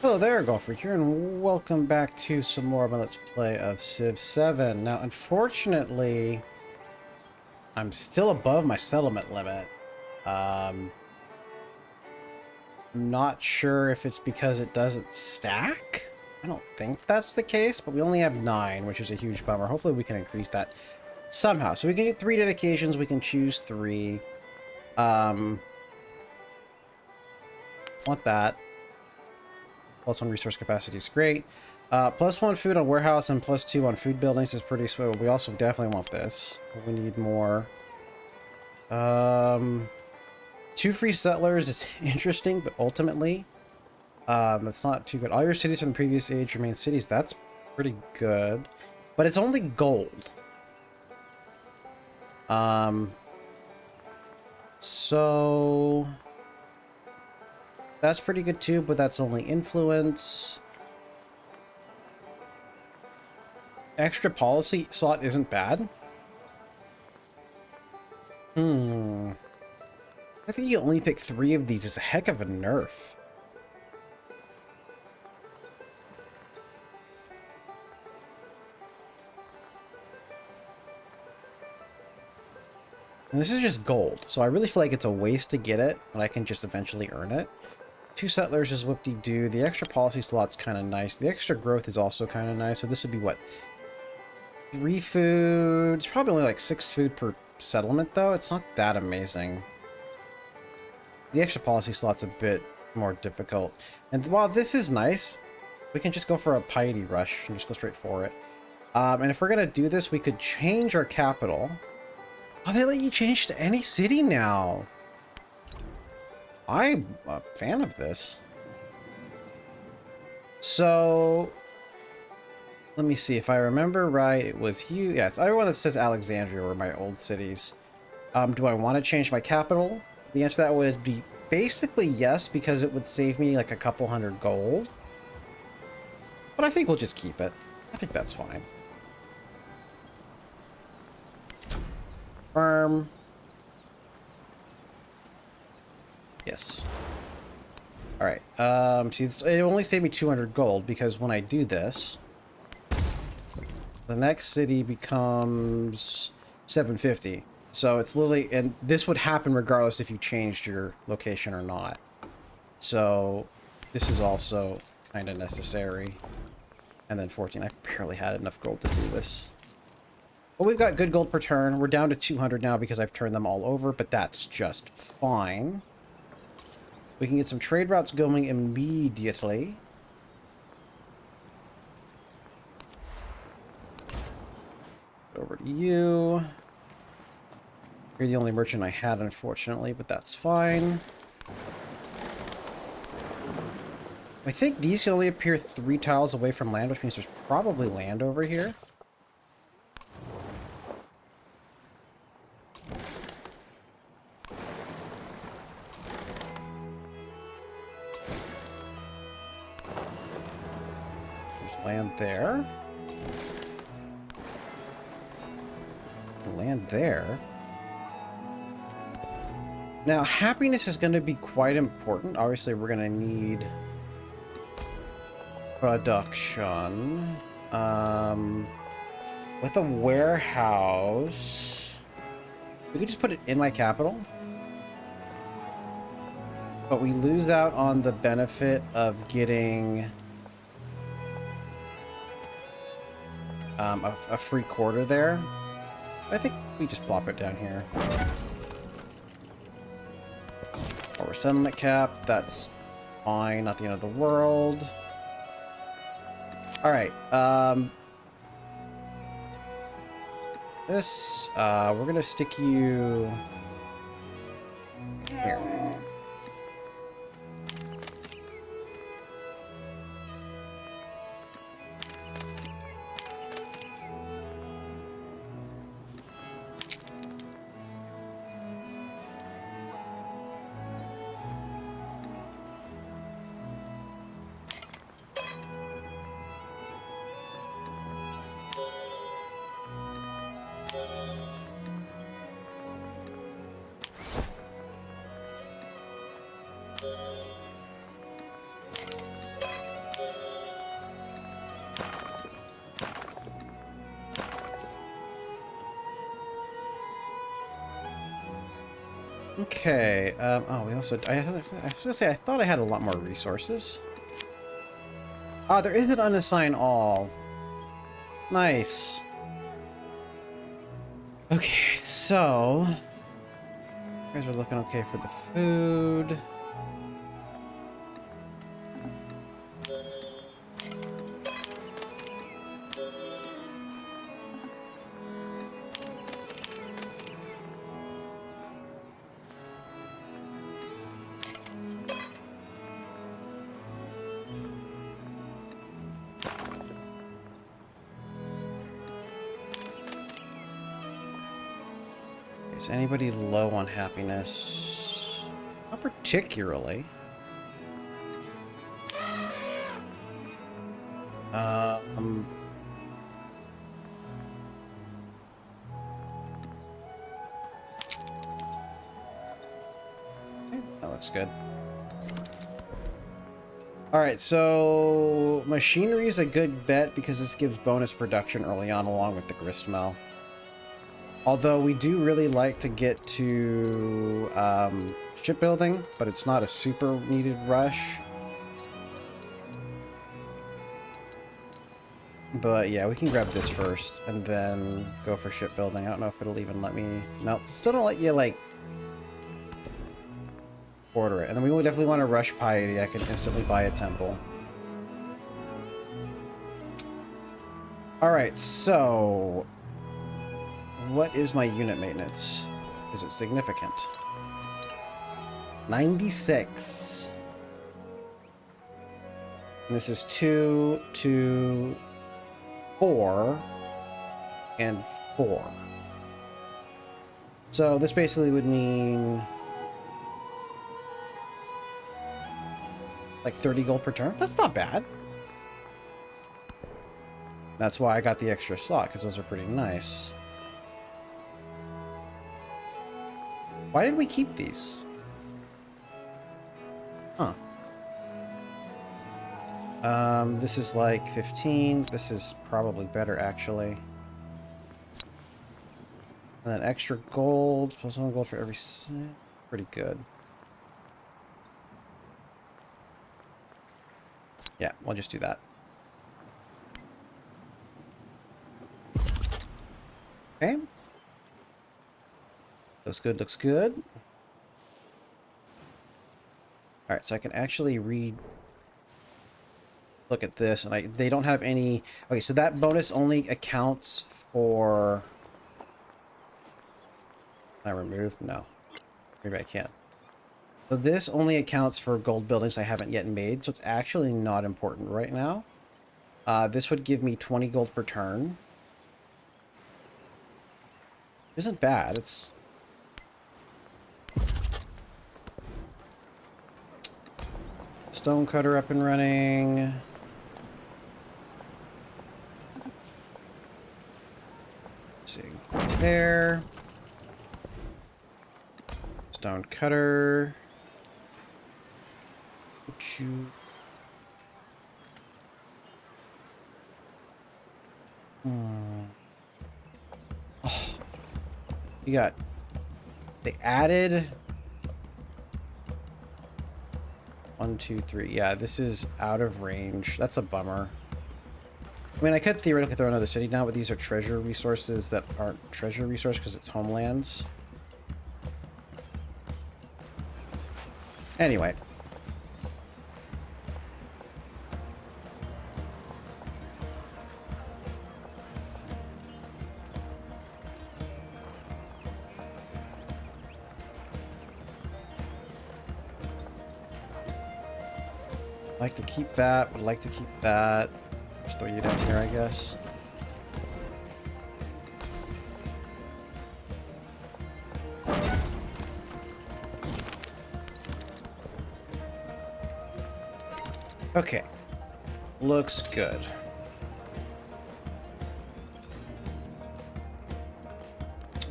Hello there, Golf Freak here, and welcome back to some more of my Let's Play of Civ 7. Now, unfortunately, I'm still above my settlement limit. I'm not sure if it's because it doesn't stack. I don't think that's the case, but we only have 9, which is a huge bummer. Hopefully we can increase that somehow. So we can get 3 dedications, we can choose 3. Want that. +1 resource capacity is great. +1 food on warehouse and +2 on food buildings is pretty sweet. We also definitely want this. We need more. 2 free settlers is interesting, but ultimately, that's not too good. All your cities from the previous age remain cities. That's pretty good, but it's only gold. So that's pretty good too, but that's only influence. Extra policy slot isn't bad. I think you only pick 3 of these. It's a heck of a nerf. And this is just gold, so I really feel like it's a waste to get it, but I can just eventually earn it. 2 settlers is whoop-de-doo. The extra policy slot's kind of nice. The extra growth is also kind of nice. So this would be what? 3 food. It's probably only like 6 food per settlement, though. It's not that amazing. The extra policy slot's a bit more difficult. And while this is nice, we can just go for a piety rush and just go straight for it. And if we're going to do this, we could change our capital. Oh, they let you change to any city now. I'm a fan of this. So, let me see. If I remember right, it was you. Yes, everyone that says Alexandria were my old cities. Do I want to change my capital? The answer to that would be basically yes, because it would save me like a couple hundred gold. But I think we'll just keep it. I think that's fine. Firm. Yes. All right. See, it only saved me 200 gold because when I do this, the next city becomes 750. So it's literally, and this would happen regardless if you changed your location or not. So this is also kind of necessary. And then 14. I barely had enough gold to do this. But we've got good gold per turn. We're down to 200 now because I've turned them all over, but that's just fine. We can get some trade routes going immediately. Over to you. You're the only merchant I had, unfortunately, but that's fine. I think these only appear 3 tiles away from land, which means there's probably land over here. There's land there. Land there. Now, happiness is going to be quite important. Obviously, we're going to need production. With a warehouse, we could just put it in my capital. But we lose out on the benefit of getting a free quarter there. I think we just plop it down here. Or settlement cap, that's fine, not the end of the world. Alright, this, we're gonna stick you here. Okay. Oh, we also. I was gonna say I thought I had a lot more resources. Ah, there is an unassigned all. Nice. Okay, so you guys are looking okay for the food. Is anybody low on happiness? Not particularly. Um, okay, that looks good. Alright, so machinery is a good bet because this gives bonus production early on along with the gristmill. Although we do really like to get to shipbuilding, but it's not a super needed rush. But yeah, we can grab this first and then go for shipbuilding. I don't know if it'll even let me... Nope, still don't let you, like, order it. And then we will definitely want to rush piety. I can instantly buy a temple. Alright, so... what is my unit maintenance? Is it significant? 96. And this is 2, 2, 4, and 4. So this basically would mean like 30 gold per turn. That's not bad. That's why I got the extra slot, because those are pretty nice. Why did we keep these? Huh. This is like 15. This is probably better, actually. And then extra gold, plus 1 gold for every... pretty good. Yeah, we'll just do that. Okay. Looks good, looks good. Alright, so I can actually read... look at this, and they don't have any... Okay, so that bonus only accounts for... Can I remove? No. Maybe I can't. So this only accounts for gold buildings I haven't yet made, so it's actually not important right now. This would give me 20 gold per turn. Isn't bad, it's... Stonecutter up and running. Let's see, there. Stonecutter. Put you... Oh. You got... They added... 1, 2, 3. Yeah, this is out of range. That's a bummer. I mean, I could theoretically throw another city down, but these are treasure resources that aren't treasure resource because it's homelands. Anyway. Like to keep that, would like to keep that. Just throw you down here, I guess. Okay. Looks good.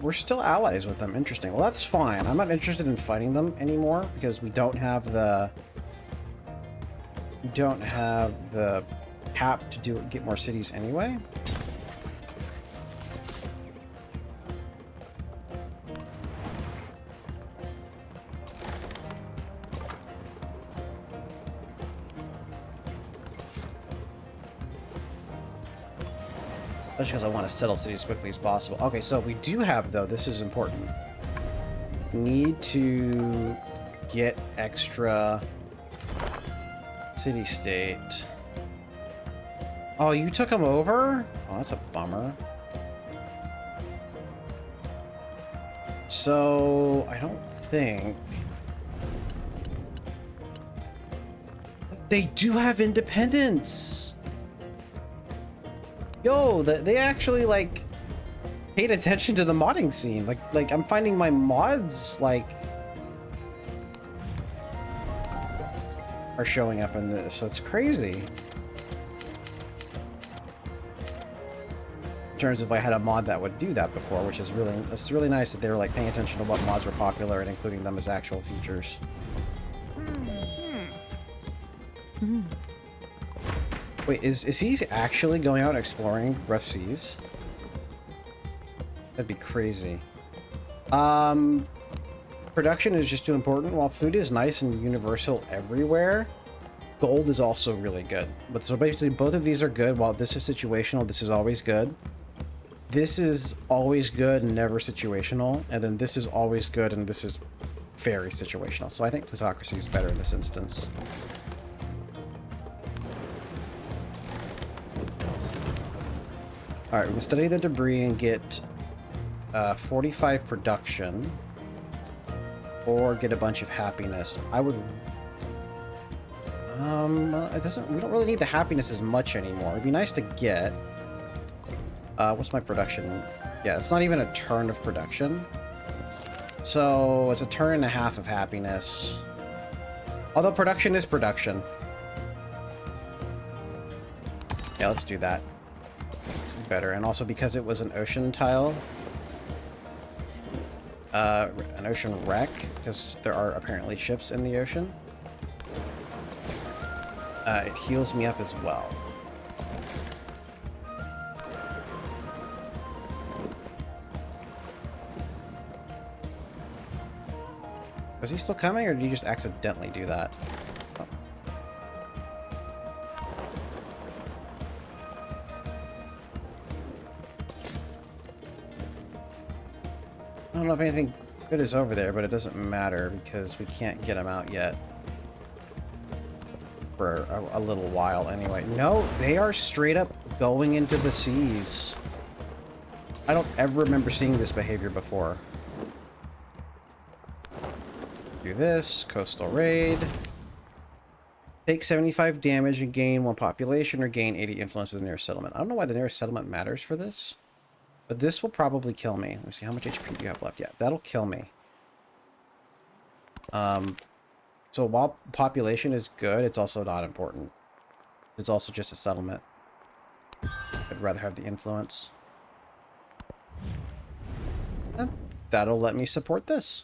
We're still allies with them. Interesting. Well, that's fine. I'm not interested in fighting them anymore because we don't have the... We don't have the cap to get more cities anyway. Especially because I want to settle cities as quickly as possible. Okay, so we do have, though, this is important. Need to get extra city-state. Oh, you took them over? Oh, that's a bummer. So, I don't think... They do have independence! Yo, they actually, like, paid attention to the modding scene. Like I'm finding my mods, like, are showing up in this. That's crazy. In terms of I had a mod that would do that before, which is it's really nice that they were like paying attention to what mods were popular and including them as actual features. Wait, is he actually going out and exploring rough seas? That'd be crazy. Production is just too important. While food is nice and universal everywhere, gold is also really good. But so basically both of these are good. While this is situational, this is always good. This is always good and never situational. And then this is always good and this is very situational. So I think plutocracy is better in this instance. Alright, we can study the debris and get 45 production. Or get a bunch of happiness. I would... it doesn't... We don't really need the happiness as much anymore. It'd be nice to get... what's my production? Yeah, it's not even a turn of production. So, it's a turn and a half of happiness. Although production is production. Yeah, let's do that. It's better. And also because it was an ocean tile. An ocean wreck, because there are apparently ships in the ocean. It heals me up as well. Was he still coming, or did he just accidentally do that? Oh. I don't know if anything good is over there, but it doesn't matter because we can't get him out yet. For a little while anyway. No, they are straight up going into the seas. I don't ever remember seeing this behavior before. Do this, coastal raid. Take 75 damage and gain 1 population or gain 80 influence with the nearest settlement. I don't know why the nearest settlement matters for this. But this will probably kill me. Let me see, how much HP do you have left? Yeah, that'll kill me. So while population is good, it's also not important. It's also just a settlement. I'd rather have the influence. And that'll let me support this.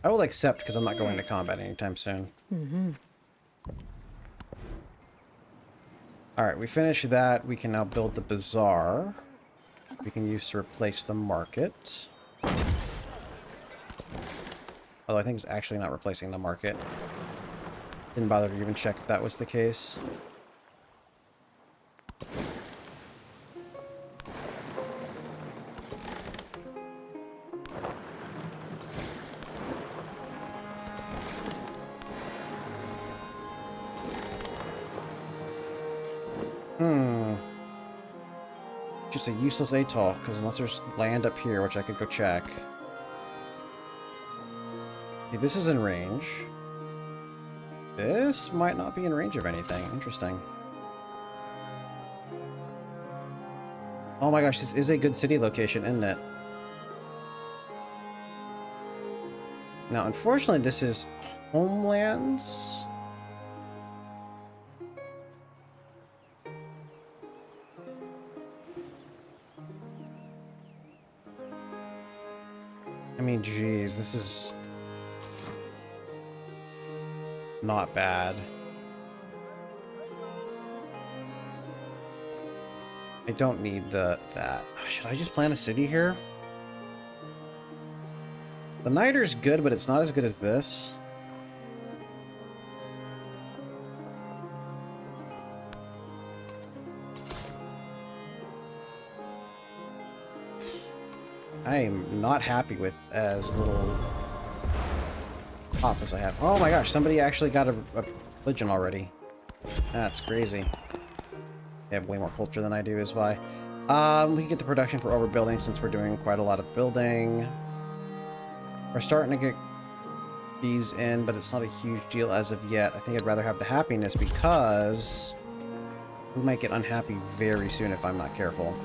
I will accept because I'm not going to combat anytime soon. Alright, we finished that. We can now build the bazaar. We can use to replace the market. Although I think it's actually not replacing the market. Didn't bother to even check if that was the case. Just a useless atoll, because unless there's land up here, which I could go check. Okay, this is in range. This might not be in range of anything. Interesting. Oh my gosh, this is a good city location, isn't it? Now, unfortunately, this is homelands. I mean, geez, this is not bad. I don't need that. Should I just plant a city here? The Niter's good, but it's not as good as this. I am not happy with as little pop as I have. Oh my gosh, somebody actually got a religion already. That's crazy. They have way more culture than I do is why. We can get the production for overbuilding since we're doing quite a lot of building. We're starting to get these in, but it's not a huge deal as of yet. I think I'd rather have the happiness because we might get unhappy very soon if I'm not careful.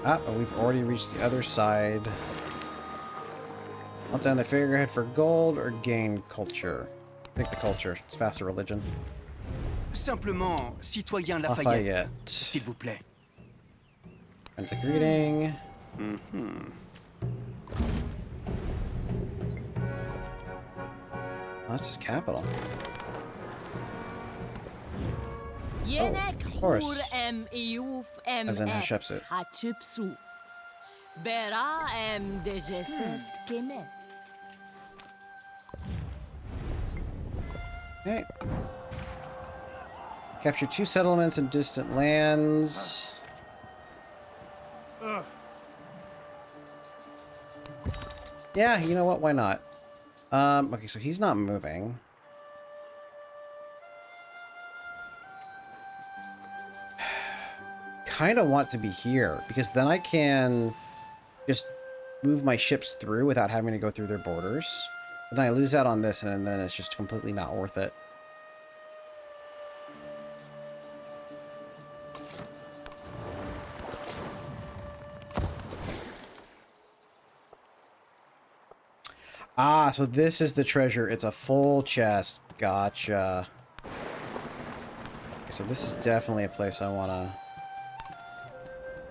Ah, but we've already reached the other side. Up down the figurehead for gold or gain culture. Pick the culture. It's faster religion. Simplement, citoyen Lafayette, s'il vous plaît. And the greeting. Oh, that's his capital. Oh, of course. As in Hatshepsut. Okay. Capture 2 settlements in distant lands. Yeah, you know what? Why not? Okay, so he's not moving. Kind of want to be here because then I can just move my ships through without having to go through their borders. But then I lose out on this and then it's just completely not worth it. Ah, so this is the treasure. It's a full chest. Gotcha. So this is definitely a place I want to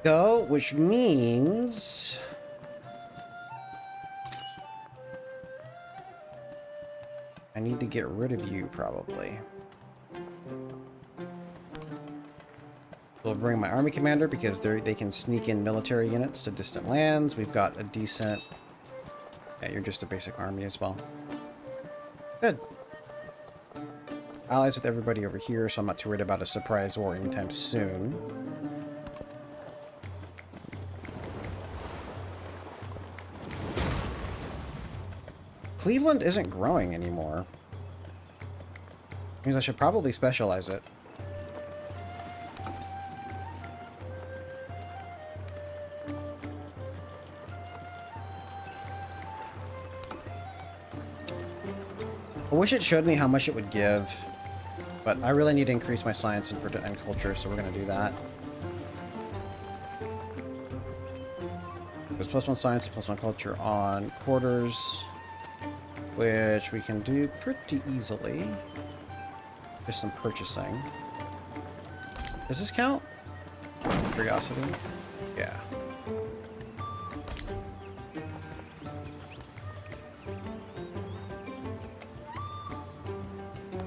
go, which means I need to get rid of you, probably. We'll bring my army commander because they can sneak in military units to distant lands. We've got a decent... Yeah, you're just a basic army as well. Good. Allies with everybody over here, so I'm not too worried about a surprise war anytime soon. Cleveland isn't growing anymore. Means I should probably specialize it. I wish it showed me how much it would give, but I really need to increase my science and culture, so we're going to do that. There's +1 science and +1 culture on quarters, which we can do pretty easily. Just some purchasing. Does this count? Curiosity? Yeah.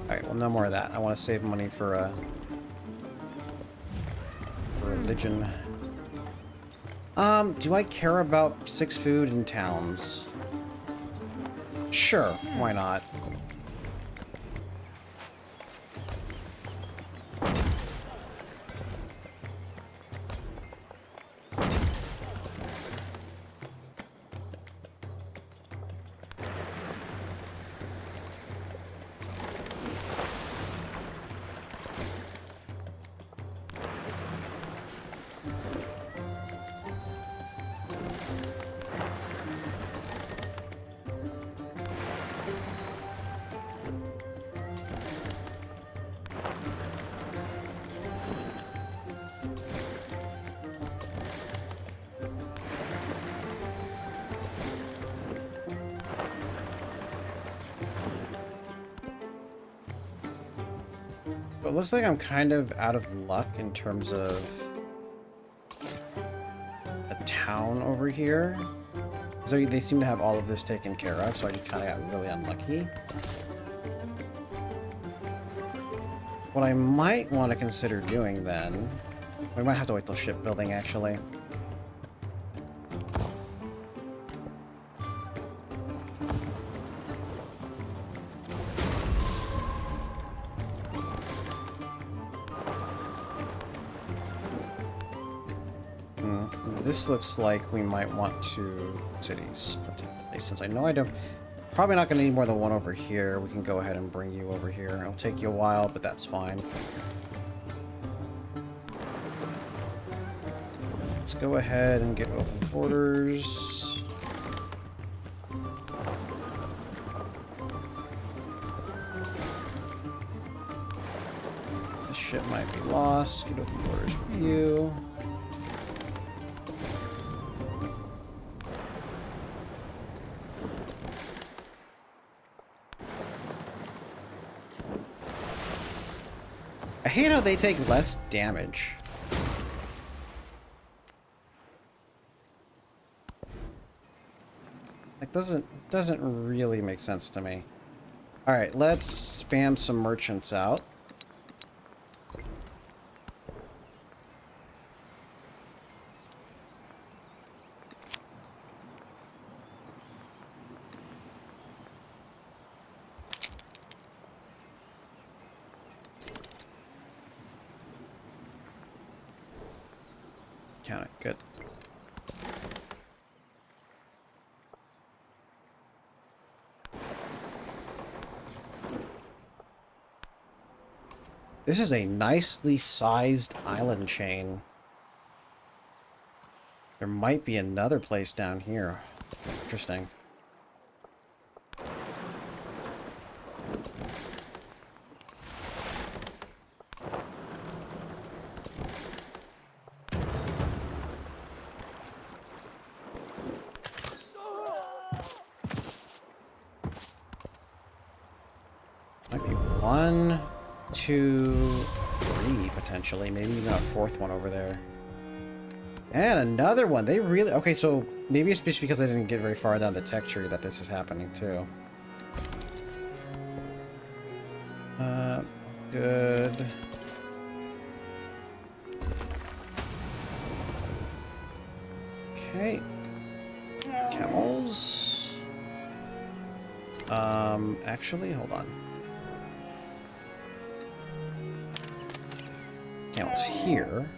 Alright, well, no more of that. I want to save money for religion. Do I care about 6 food in towns? Sure, why not? But it looks like I'm kind of out of luck in terms of a town over here. So they seem to have all of this taken care of, so I just kind of got really unlucky. What I might want to consider doing then... We might have to wait till shipbuilding, actually. This looks like we might want 2 cities, potentially, since I know I don't... Probably not going to need more than 1 over here. We can go ahead and bring you over here. It'll take you a while, but that's fine. Let's go ahead and get open borders. This ship might be lost. Get open borders with you. I hate how they take less damage. It doesn't really make sense to me. All right, let's spam some merchants out. Count it, good. This is a nicely sized island chain. There might be another place down here. Interesting. Might be 1, 2, 3 potentially, maybe even a 4th one over there. And another one. They really... Okay, so maybe it's just because I didn't get very far down the tech tree that this is happening too. Good. Okay. Camels. Actually, hold on. Camels here.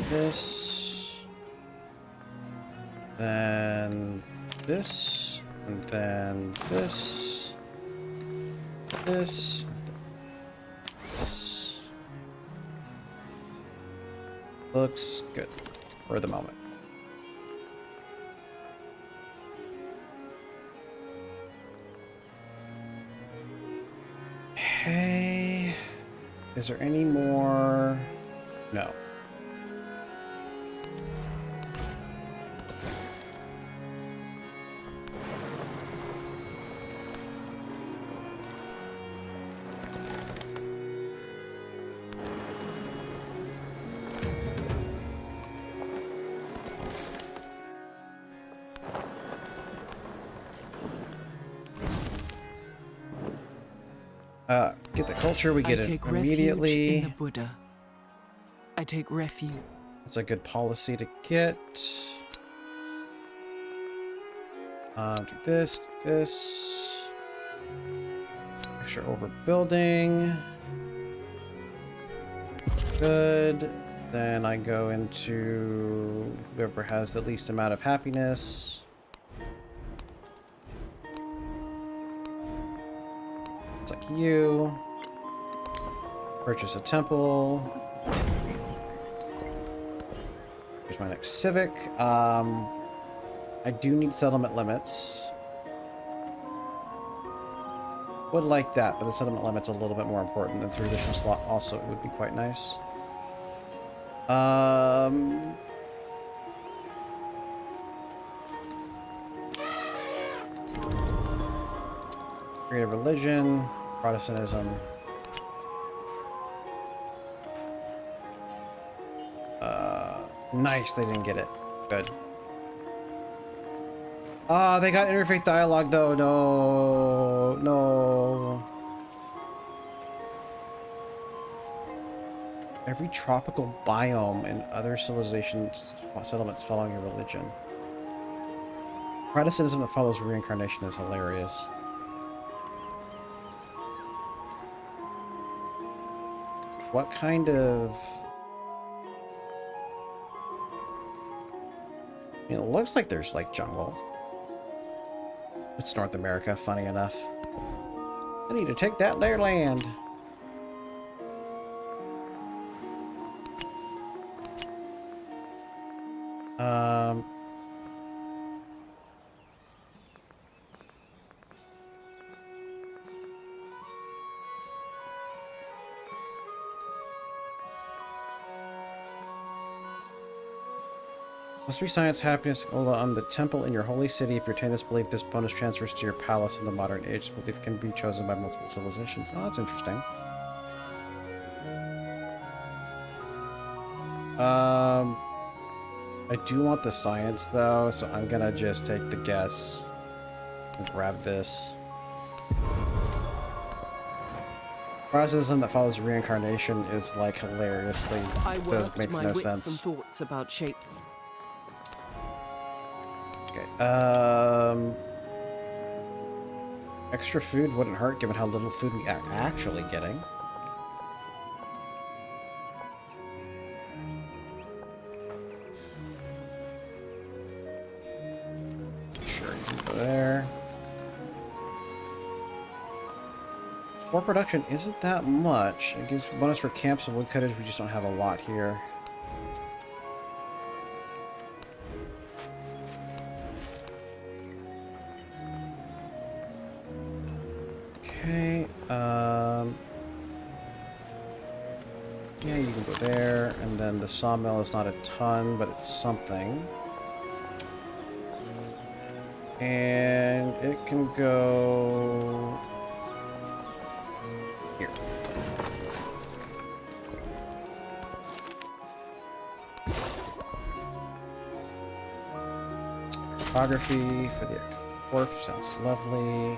This. Then this. And then this. This. This. Looks good for the moment. Okay. Is there any more? No. Get the culture, we get it immediately. In the Buddha. I take refuge. It's a good policy to get. Do this, this. Extra overbuilding. Good. Then I go into whoever has the least amount of happiness. It's like you. Purchase a temple. Here's my next civic. I do need settlement limits. Would like that, but the settlement limit's a little bit more important than 3 additional slot. Also, it would be quite nice. Creative religion, Protestantism. Nice, they didn't get it. Good. Ah, they got interfaith dialogue though. No, no. Every tropical biome and other civilizations, settlements following your religion. Protestantism that follows reincarnation is hilarious. What kind of... I mean, it looks like there's like jungle. It's North America, funny enough. I need to take that there land. Must be science, happiness, the temple in your holy city. If you retain this belief, this bonus transfers to your palace in the modern age. This belief can be chosen by multiple civilizations. Oh, that's interesting. I do want the science though, so I'm gonna just take the guess and grab this. Processism that follows reincarnation is like hilariously makes no sense. Some thoughts about shapes. Okay. Extra food wouldn't hurt given how little food we are actually getting. Sure, you can go there. Ore production isn't that much. It gives bonus for camps and woodcutters. We just don't have a lot here. Okay, yeah, you can go there, and then the sawmill is not a ton, but it's something. And it can go here. Photography for the wharf sounds lovely.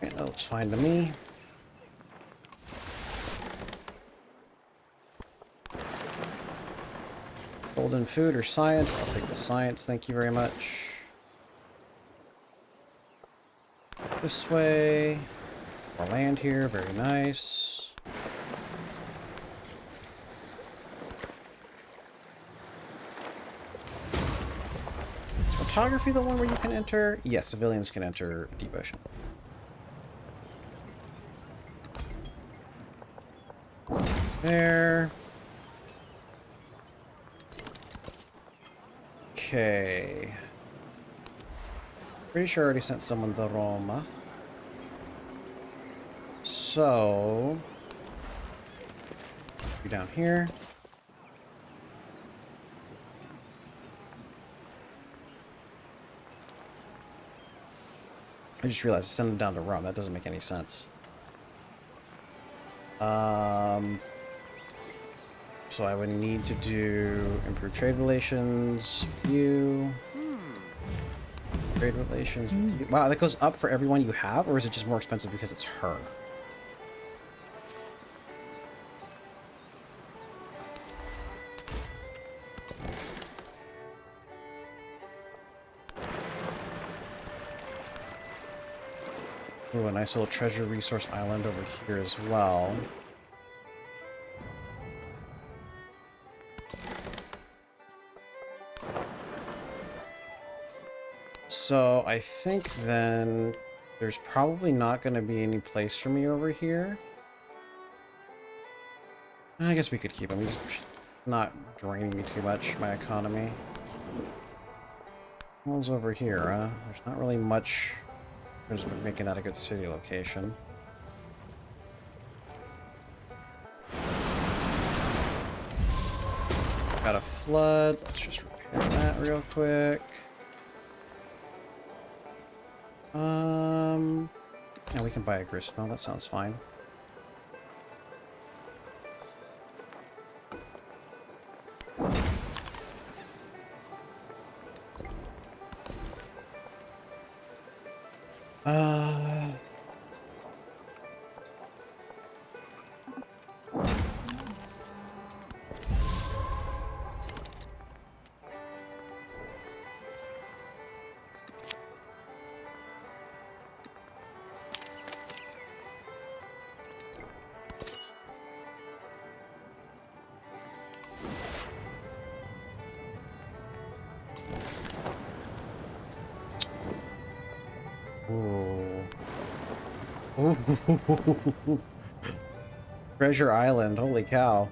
That looks fine to me. Golden food or science? I'll take the science, thank you very much. This way. More land here, very nice. Is photography the one where you can enter? Yes, civilians can enter Deep Ocean. There. Okay. Pretty sure I already sent someone to Roma. So... you down here. I just realized I sent them down to Rome. That doesn't make any sense. So I would need to do improve trade relations with you. Trade relations with you. Wow, that goes up for everyone you have, or is it just more expensive because it's her? Ooh, a nice little treasure resource island over here as well. So I think then there's probably not going to be any place for me over here. I guess we could keep him. He's not draining me too much, my economy. What's over here, huh? There's not really much. There's making that a good city location. flood. Let's just repair that real quick. Yeah, we can buy a gristmill. That sounds fine. Ooh. Treasure Island, holy cow.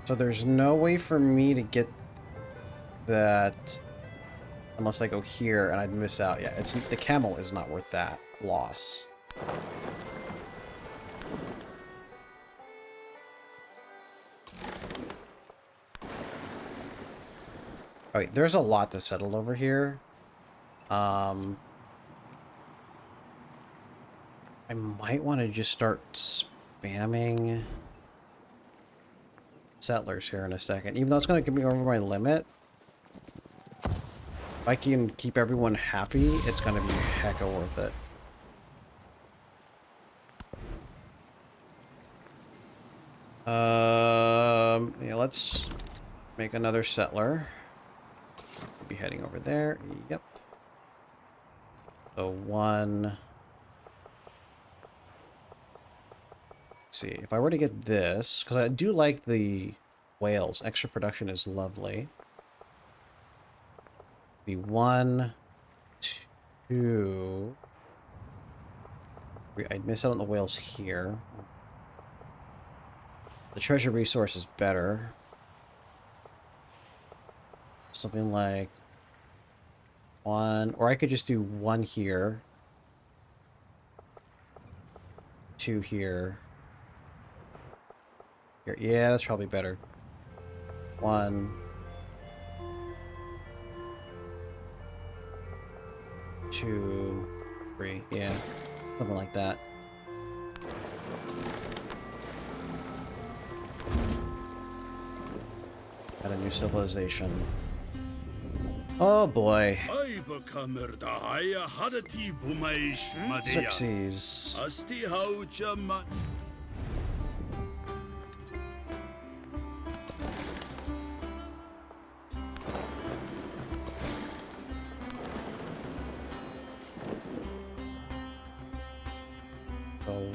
So there's no way for me to get that unless I go here and I'd miss out. Yeah, it's the camel is not worth that loss. Oh, wait, there's a lot that settled over here. I might want to just start spamming settlers here in a second. Even though it's going to get me over my limit. If I can keep everyone happy, it's going to be hecka worth it. Yeah, let's make another settler. Be heading over there. Yep. So one. Let's see, if I were to get this, because I do like the whales. Extra production is lovely. Be 1, 2. I'd miss out on the whales here. The treasure resource is better. Something like 1, or I could just do 1 here, 2 here. Here, yeah, that's probably better. 1, 2, 3, yeah, something like that. Got a new civilization. Oh boy. Xerxes. So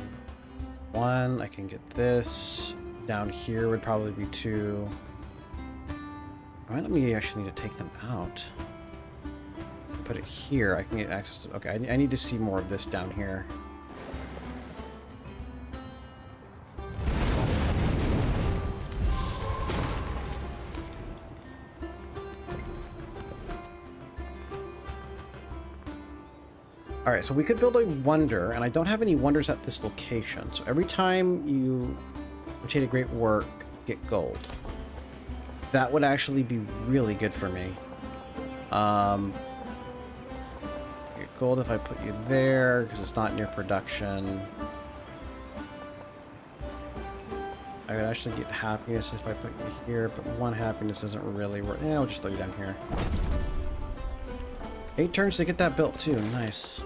1, I can get this. Down here would probably be 2. Might let me actually need to take them out. Put it here. I can get access to. Okay, I need to see more of this down here. Alright, so we could build a wonder, and I don't have any wonders at this location. So every time you rotate a great work, get gold. That would actually be really good for me. Get gold if I put you there, because it's not near production. I would actually get happiness if I put you here, but 1 happiness isn't really worth. Yeah, I'll just throw you down here. 8 turns to get that built too. Nice.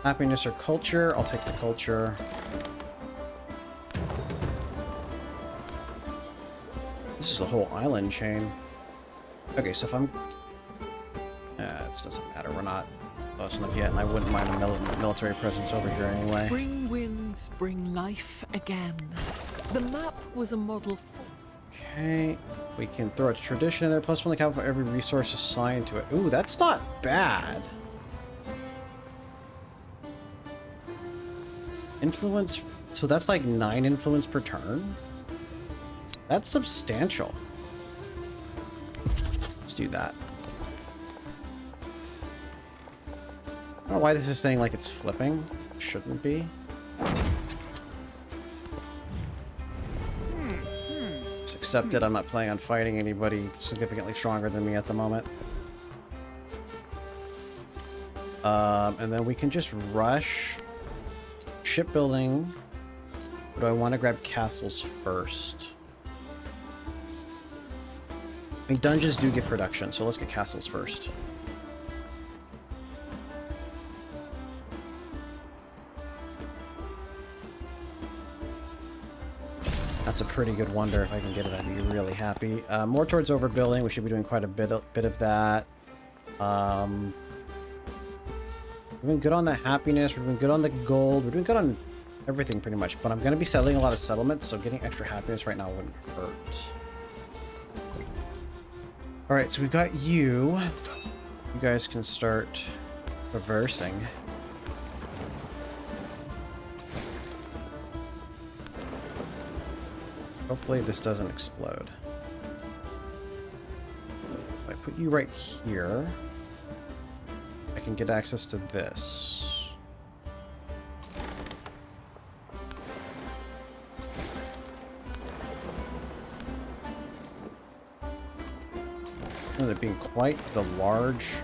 Happiness or culture? I'll take the culture. This is a whole island chain. Okay, so if I'm... this doesn't matter. We're not close enough yet, and I wouldn't mind a military presence over here anyway. Spring winds bring life again. The map was a model for... Okay, we can throw a tradition in there, plus 1 account for every resource assigned to it. Ooh, that's not bad. Influence, so that's like 9 influence per turn? That's substantial. do that. I don't know why this is saying like it's flipping. It shouldn't be. Just accept it. I'm not planning on fighting anybody significantly stronger than me at the moment. And then we can just rush shipbuilding. Or do I want to grab castles first? I mean, dungeons do give production, so let's get castles first. That's a pretty good wonder. If I can get it, I'd be really happy. More towards overbuilding. We should be doing quite a bit of that. We've been good on the happiness. We've been good on the gold. We're doing good on everything pretty much. But I'm going to be settling a lot of settlements, so getting extra happiness right now wouldn't hurt. Alright, so we've got you. You guys can start reversing. Hopefully this doesn't explode. If I put you right here, I can get access to this. Ended up being quite the large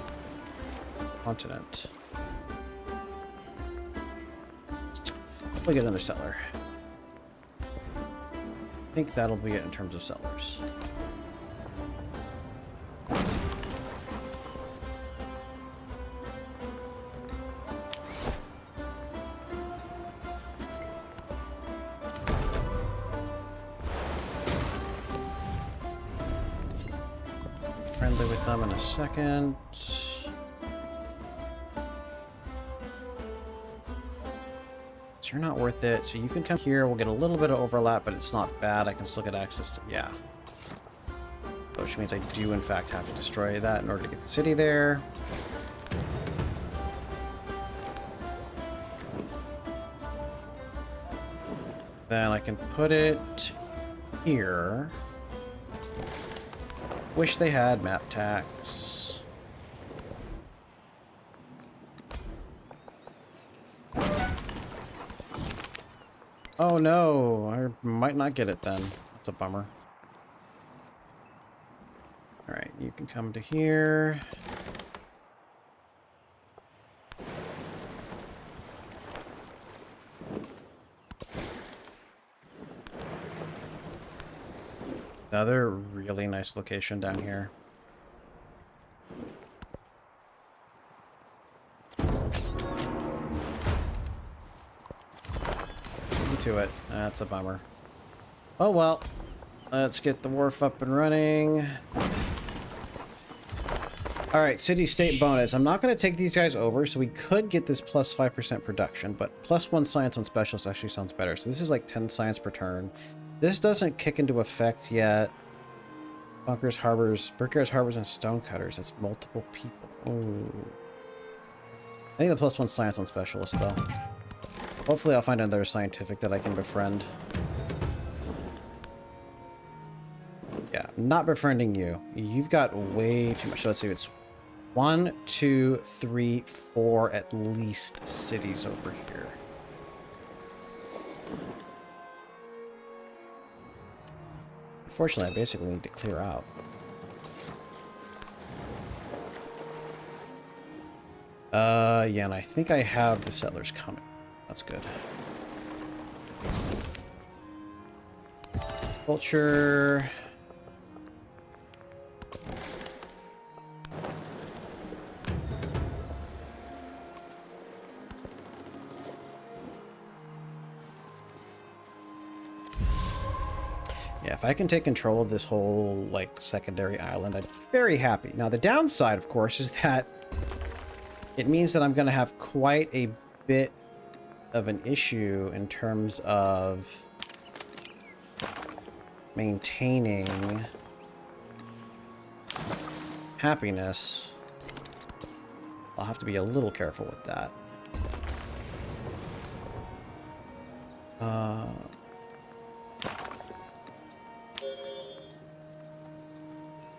continent. We'll get another settler. I think that'll be it in terms of settlers. Friendly with them in a second. You're not worth it, so you can come here. We'll get a little bit of overlap, but it's not bad. I can still get access to... yeah. Which means I do, in fact, have to destroy that in order to get the city there. Then I can put it here. Wish they had map tax. Oh no, I might not get it then. That's a bummer. Alright, you can come to here. Another really nice location down here. To it. That's a bummer. Oh well. Let's get the wharf up and running. Alright, city-state bonus. I'm not going to take these guys over, so we could get this plus 5% production, but plus 1 science on specialists actually sounds better. So this is like 10 science per turn. This doesn't kick into effect yet. Bunkers, harbors, brickyards, harbors, and stonecutters. It's multiple people. Ooh. I think the plus 1 science on specialists, though. Hopefully I'll find another scientific that I can befriend. Yeah, not befriending you. You've got way too much. So let's see, it's 1, 2, 3, 4 at least cities over here. Unfortunately, I basically need to clear out. Yeah, and I think I have the settlers coming. That's good. Culture. Yeah, if I can take control of this whole, like, secondary island, I'm very happy. Now, the downside, of course, is that it means that I'm going to have quite a bit of an issue in terms of maintaining happiness. I'll have to be a little careful with that.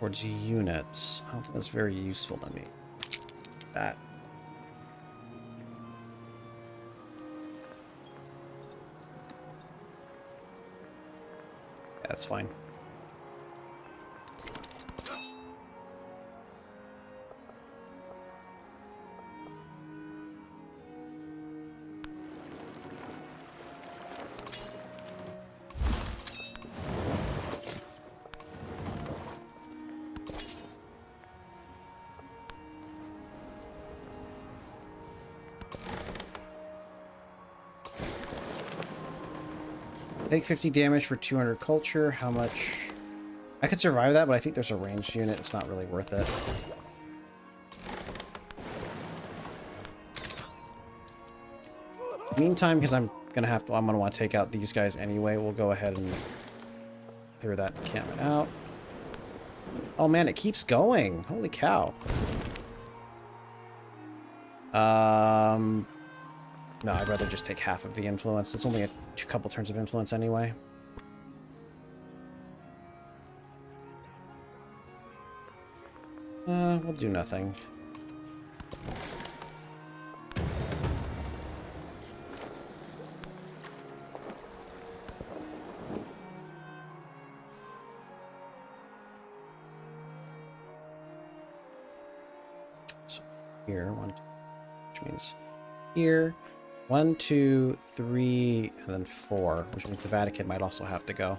towards units. I don't think that's very useful to me. That. Yeah, that's fine. Take 50 damage for 200 culture. How much? I could survive that, but I think there's a ranged unit. It's not really worth it. Meantime, because I'm gonna want to take out these guys anyway, we'll go ahead and clear that encampment out. Oh man, it keeps going. Holy cow. No, I'd rather just take half of the influence. It's only a couple turns of influence anyway. We'll do nothing. So here, which means here. 1, 2, 3, and then 4, which means the Vatican might also have to go.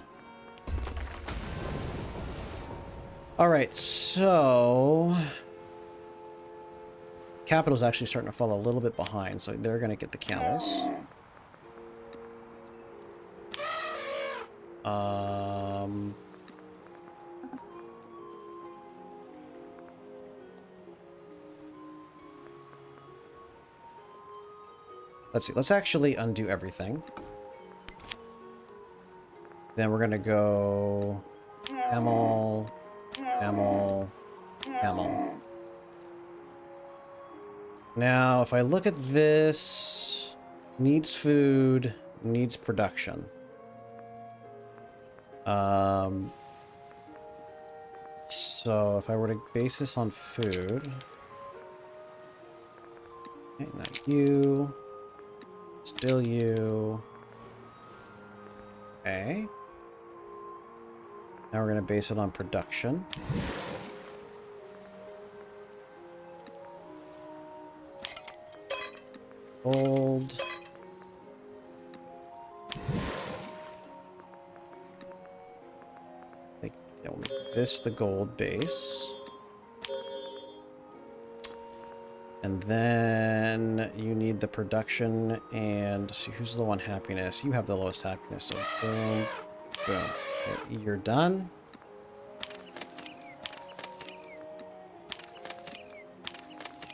Alright, so... Capital's actually starting to fall a little bit behind, so they're going to get the camels. Let's see. Let's actually undo everything. Then we're gonna go camel, camel, camel. Now, if I look at this, needs food, needs production. So if I were to base this on food, okay, not you. Still you. Okay. Now we're going to base it on production. Gold. Make this the gold base. And then you need the production, and see who's low on happiness. You have the lowest happiness, so boom, boom. Okay, you're done.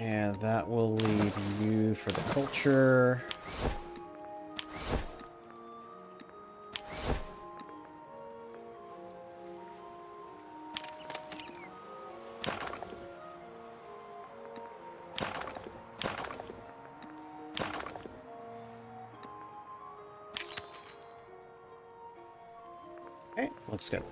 And that will leave you for the culture. Okay, looks good.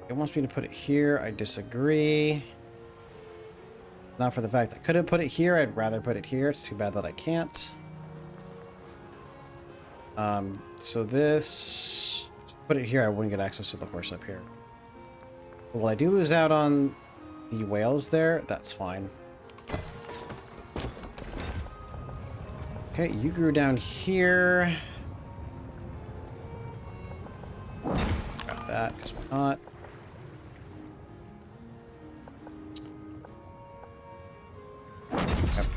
It wants me to put it here. I disagree. Not for the fact I could have put it here. I'd rather put it here. It's too bad that I can't. So this... Put it here, I wouldn't get access to the horse up here. But while I do lose out on the whales there, that's fine. Okay, you grew down here. Grab that, because why not?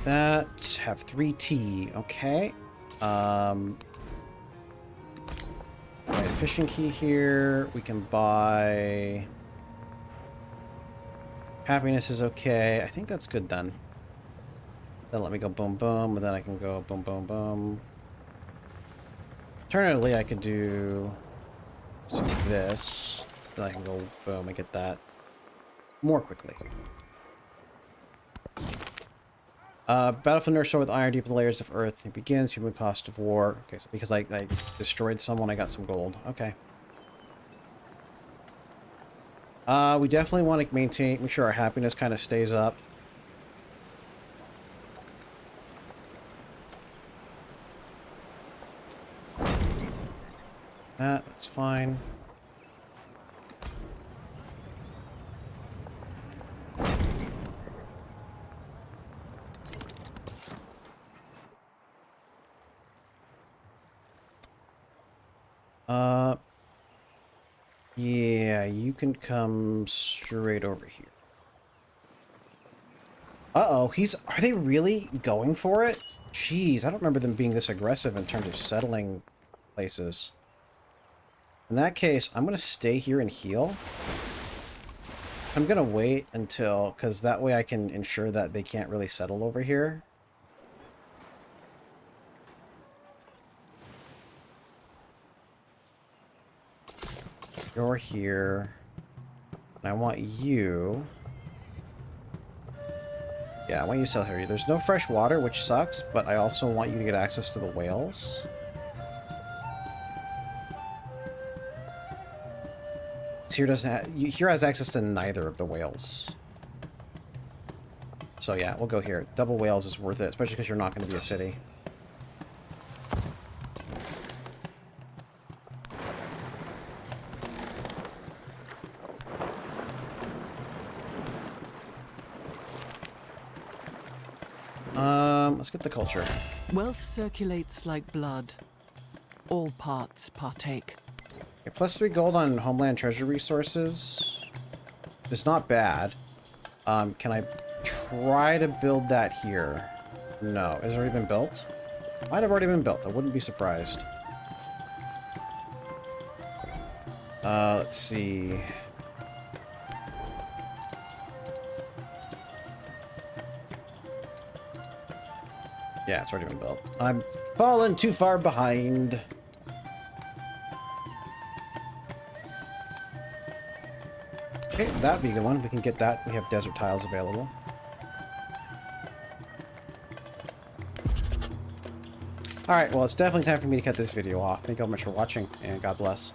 that. Have 3 tea. Okay. Buy a fishing key here. We can buy... Happiness is okay. I think that's good then. Then let me go boom boom, and then I can go boom boom boom. Alternatively, I could do... Let's do this. Then I can go boom and get that more quickly. Battlefield North Shore with iron deep in the layers of earth. It begins. Human cost of war. Okay, so because I destroyed someone, I got some gold. Okay. We definitely want to make sure our happiness kind of stays up. That's fine. Yeah, you can come straight over here. Uh-oh, are they really going for it? Jeez, I don't remember them being this aggressive in terms of settling places. In that case, I'm gonna stay here and heal. I'm gonna wait until, because that way I can ensure that they can't really settle over here. You're here. And I want you... Yeah, I want you to sell here. There's no fresh water, which sucks, but I also want you to get access to the whales. Here has access to neither of the whales. So yeah, we'll go here. Double whales is worth it, especially because you're not going to be a city. Let's get the culture. Wealth circulates like blood. All parts partake. Okay, +3 gold on homeland treasure resources. It's not bad. Can I try to build that here? No. Has it already been built? Might have already been built. I wouldn't be surprised. Let's see. Yeah, it's already been built. I'm falling too far behind. Okay, that'd be a good one. We can get that. We have desert tiles available. Alright, well, it's definitely time for me to cut this video off. Thank you all much for watching, and God bless.